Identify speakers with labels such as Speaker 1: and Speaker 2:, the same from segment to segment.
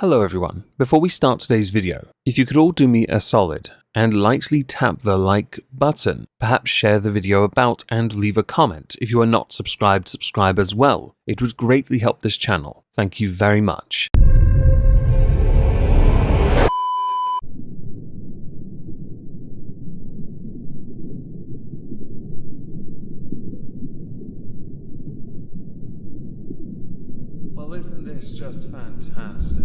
Speaker 1: Hello everyone. Before we start today's video, if you could all do me a solid and lightly tap the like button, perhaps share the video about and leave a comment. If you are not subscribed, subscribe as well. It would greatly help this channel. Thank you very much. Well, isn't this just fantastic?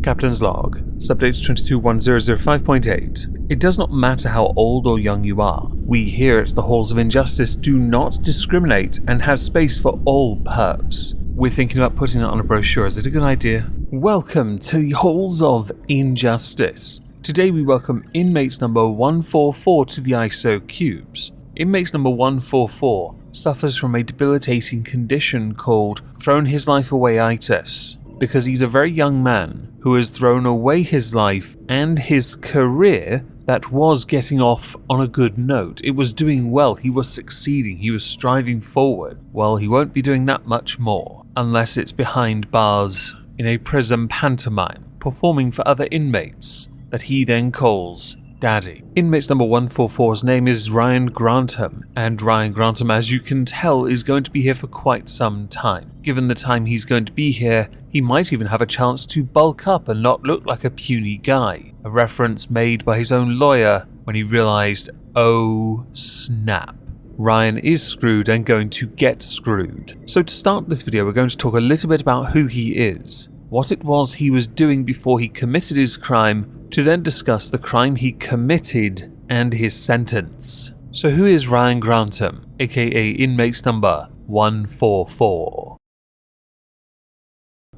Speaker 1: Captain's Log, Subdate 221005.8. It does not matter how old or young you are. We here at the Halls of Injustice do not discriminate and have space for all perps. We're thinking about putting it on a brochure. Is it a good idea? Welcome to the Halls of Injustice. Today we welcome inmates number 144 to the ISO cubes. Inmates number 144 suffers from a debilitating condition called thrown his life away-itis, because he's a very young man who has thrown away his life and his career that was getting off on a good note. It was doing well, he was succeeding, he was striving forward. Well, he won't be doing that much more, unless it's behind bars in a prison pantomime, performing for other inmates that he then calls Daddy. Inmates number 144's name is Ryan Grantham, and Ryan Grantham, as you can tell, is going to be here for quite some time. Given the time he's going to be here, he might even have a chance to bulk up and not look like a puny guy, a reference made by his own lawyer when he realized, oh snap, Ryan is screwed and going to get screwed. So to start this video, we're going to talk a little bit about who he is, what it was he was doing before he committed his crime, to then discuss the crime he committed and his sentence. So who is Ryan Grantham, aka inmates number 144?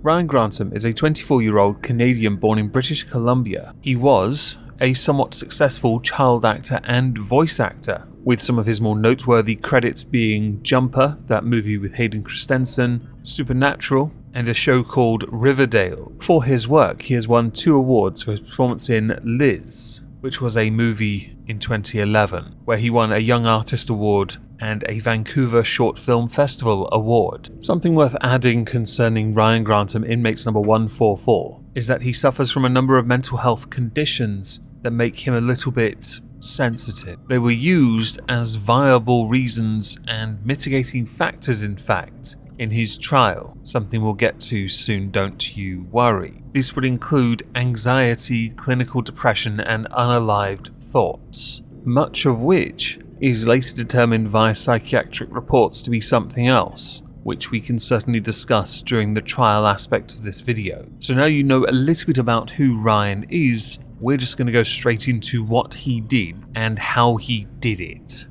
Speaker 1: Ryan Grantham is a 24-year-old Canadian born in British Columbia. He was a somewhat successful child actor and voice actor, with some of his more noteworthy credits being Jumper, that movie with Hayden Christensen, Supernatural, and a show called Riverdale. For his work, he has won 2 awards for his performance in Liz, which was a movie in 2011, where he won a Young Artist Award and a Vancouver Short Film Festival Award. Something worth adding concerning Ryan Grantham, inmates number 144, is that he suffers from a number of mental health conditions that make him a little bit sensitive. They were used as viable reasons and mitigating factors, in fact, in his trial, something we'll get to soon, don't you worry. This would include anxiety, clinical depression, and unalived thoughts, much of which is later determined via psychiatric reports to be something else, which we can certainly discuss during the trial aspect of this video. So now you know a little bit about who Ryan is, we're just going to go straight into what he did and how he did it.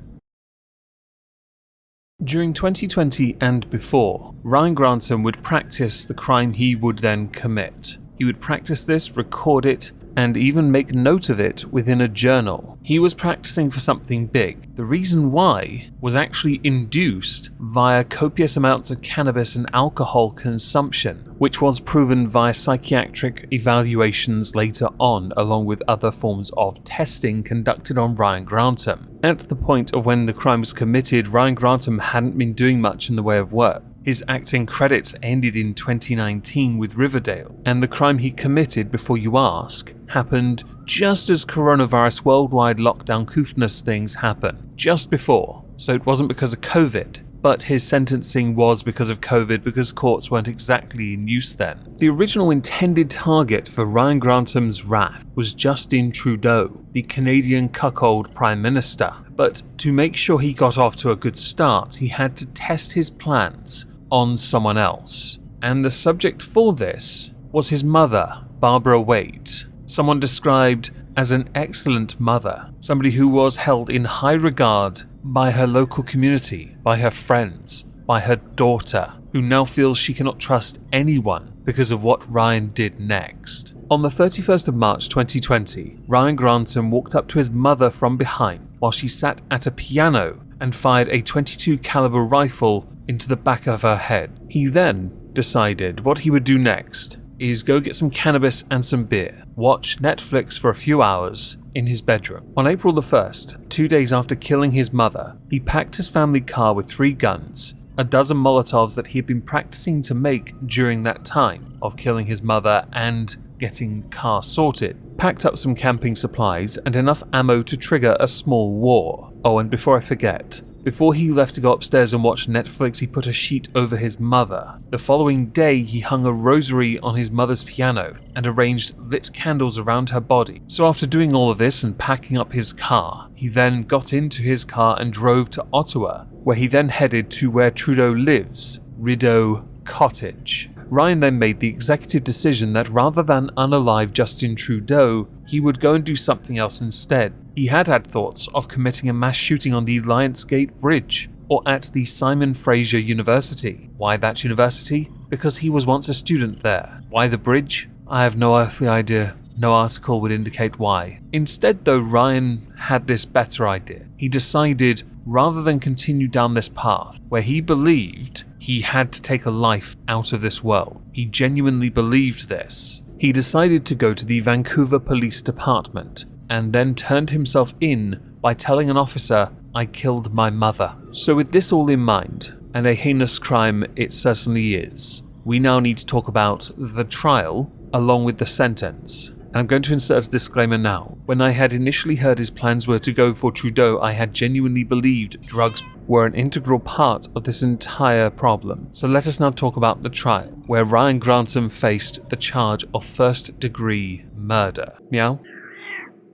Speaker 1: During 2020 and before, Ryan Grantham would practice the crime he would then commit. He would practice this, record it, and even make note of it within a journal. He was practicing for something big. The reason why was actually induced via copious amounts of cannabis and alcohol consumption, which was proven via psychiatric evaluations later on, along with other forms of testing conducted on Ryan Grantham. At the point of when the crime was committed, Ryan Grantham hadn't been doing much in the way of work. His acting credits ended in 2019 with Riverdale, and the crime he committed, before you ask, happened just as coronavirus worldwide lockdown coofness things happened, just before. So it wasn't because of COVID, but his sentencing was because of COVID, because courts weren't exactly in use then. The original intended target for Ryan Grantham's wrath was Justin Trudeau, the Canadian cuckold Prime Minister. But to make sure he got off to a good start, he had to test his plans on someone else. And the subject for this was his mother, Barbara Waite, someone described as an excellent mother, somebody who was held in high regard by her local community, by her friends, by her daughter, who now feels she cannot trust anyone because of what Ryan did next. On the 31st of March 2020, Ryan Grantham walked up to his mother from behind while she sat at a piano and fired a .22 caliber rifle into the back of her head. He then decided what he would do next is go get some cannabis and some beer, watch Netflix for a few hours in his bedroom. On April the 1st, 2 days after killing his mother, he packed his family car with 3 guns a dozen Molotovs that he had been practicing to make during that time of killing his mother and getting the car sorted, packed up some camping supplies and enough ammo to trigger a small war. Oh, and before I forget, before he left to go upstairs and watch Netflix, he put a sheet over his mother. The following day, he hung a rosary on his mother's piano and arranged lit candles around her body. So after doing all of this and packing up his car, he then got into his car and drove to Ottawa, where he then headed to where Trudeau lives, Rideau Cottage. Ryan then made the executive decision that rather than unalive Justin Trudeau, he would go and do something else instead. He had thoughts of committing a mass shooting on the Lionsgate Bridge, or at the Simon Fraser University. Why that university? Because he was once a student there. Why the bridge? I have no earthly idea. No article would indicate why. Instead though, Ryan had this better idea. He decided, rather than continue down this path, where he believed he had to take a life out of this world, he genuinely believed this, he decided to go to the Vancouver Police Department and then turned himself in by telling an officer, "I killed my mother." So with this all in mind, and a heinous crime it certainly is, we now need to talk about the trial along with the sentence. And I'm going to insert a disclaimer now. When I had initially heard his plans were to go for Trudeau, I had genuinely believed drugs were an integral part of this entire problem. So let us now talk about the trial, where Ryan Grantham faced the charge of first-degree murder. Meow?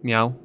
Speaker 1: Meow?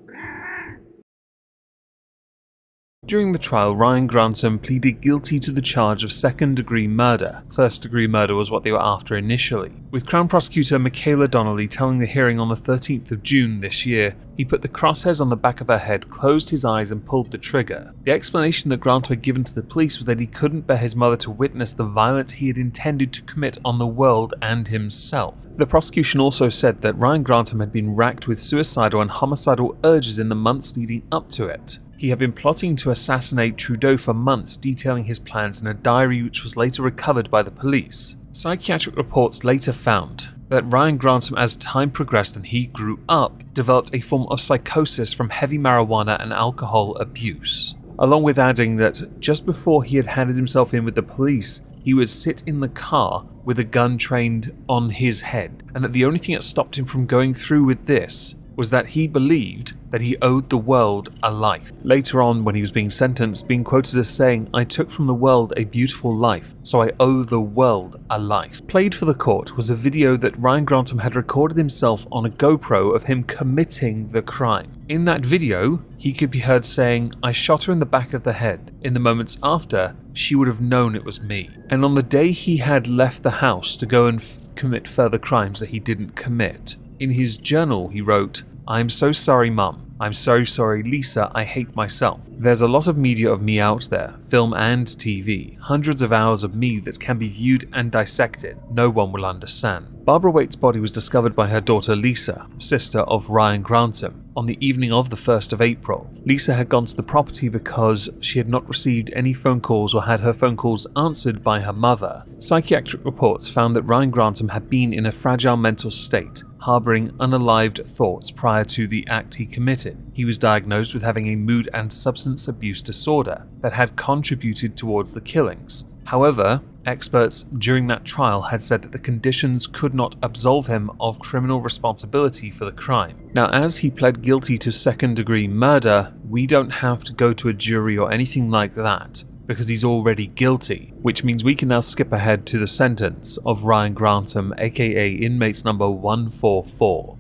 Speaker 1: During the trial, Ryan Grantham pleaded guilty to the charge of second-degree murder. First-degree murder was what they were after initially, with Crown Prosecutor Michaela Donnelly telling the hearing on the 13th of June this year he put the crosshairs on the back of her head, closed his eyes and pulled the trigger. The explanation that Grantham had given to the police was that he couldn't bear his mother to witness the violence he had intended to commit on the world and himself. The prosecution also said that Ryan Grantham had been racked with suicidal and homicidal urges in the months leading up to it. He had been plotting to assassinate Trudeau for months, detailing his plans in a diary which was later recovered by the police. Psychiatric reports later found that Ryan Grantham, as time progressed and he grew up, developed a form of psychosis from heavy marijuana and alcohol abuse, along with adding that just before he had handed himself in with the police, he would sit in the car with a gun trained on his head, and that the only thing that stopped him from going through with this was that he believed that he owed the world a life. Later on, when he was being sentenced, being quoted as saying, "I took from the world a beautiful life, so I owe the world a life." Played for the court was a video that Ryan Grantham had recorded himself on a GoPro of him committing the crime. In that video, he could be heard saying, "I shot her in the back of the head. In the moments after, she would have known it was me." And on the day he had left the house to go and commit further crimes that he didn't commit, in his journal he wrote, "I'm so sorry, Mum. I'm so sorry, Lisa, I hate myself. There's a lot of media of me out there, film and TV, hundreds of hours of me that can be viewed and dissected. No one will understand." Barbara Waite's body was discovered by her daughter Lisa, sister of Ryan Grantham, on the evening of the 1st of April. Lisa had gone to the property because she had not received any phone calls or had her phone calls answered by her mother. Psychiatric reports found that Ryan Grantham had been in a fragile mental state, harboring unalived thoughts prior to the act he committed. He was diagnosed with having a mood and substance abuse disorder that had contributed towards the killings. However, experts during that trial had said that the conditions could not absolve him of criminal responsibility for the crime. Now, as he pled guilty to second-degree murder, we don't have to go to a jury or anything like that, because he's already guilty, which means we can now skip ahead to the sentence of Ryan Grantham, aka inmate number 144.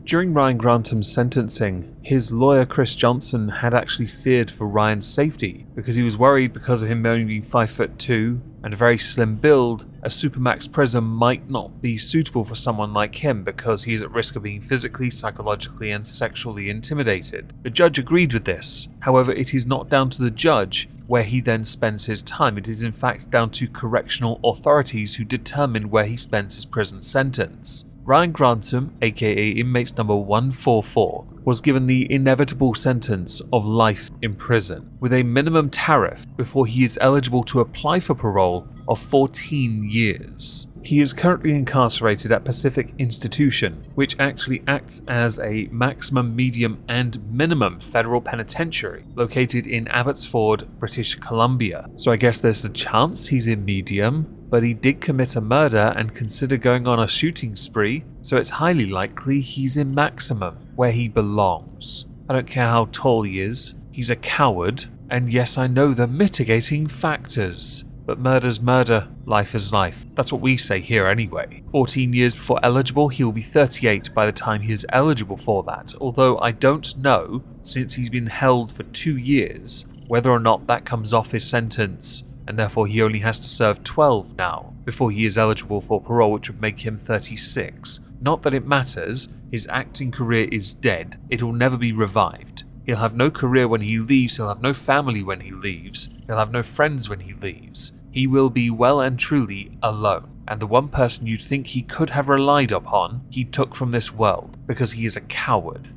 Speaker 1: During Ryan Grantham's sentencing, his lawyer Chris Johnson had actually feared for Ryan's safety because he was worried because of him only being 5'2" and a very slim build, a Supermax prison might not be suitable for someone like him because he is at risk of being physically, psychologically and sexually intimidated. The judge agreed with this. However, it is not down to the judge where he then spends his time. It is in fact down to correctional authorities who determine where he spends his prison sentence. Ryan Grantham, aka inmate number 144, was given the inevitable sentence of life in prison, with a minimum tariff before he is eligible to apply for parole of 14 years. He is currently incarcerated at Pacific Institution, which actually acts as a maximum, medium, and minimum federal penitentiary located in Abbotsford, British Columbia. So I guess there's a chance he's in medium, but he did commit a murder and consider going on a shooting spree, so it's highly likely he's in maximum, where he belongs. I don't care how tall he is, he's a coward, and yes, I know the mitigating factors. But murder's murder, life is life. That's what we say here anyway. 14 years before eligible, he will be 38 by the time he is eligible for that, although I don't know, since he's been held for 2 years, whether or not that comes off his sentence, and therefore he only has to serve 12 now, before he is eligible for parole, which would make him 36. Not that it matters, his acting career is dead, it will never be revived. He'll have no career when he leaves, he'll have no family when he leaves, he'll have no friends when he leaves. He will be well and truly alone, and the one person you'd think he could have relied upon, he took from this world, because he is a coward.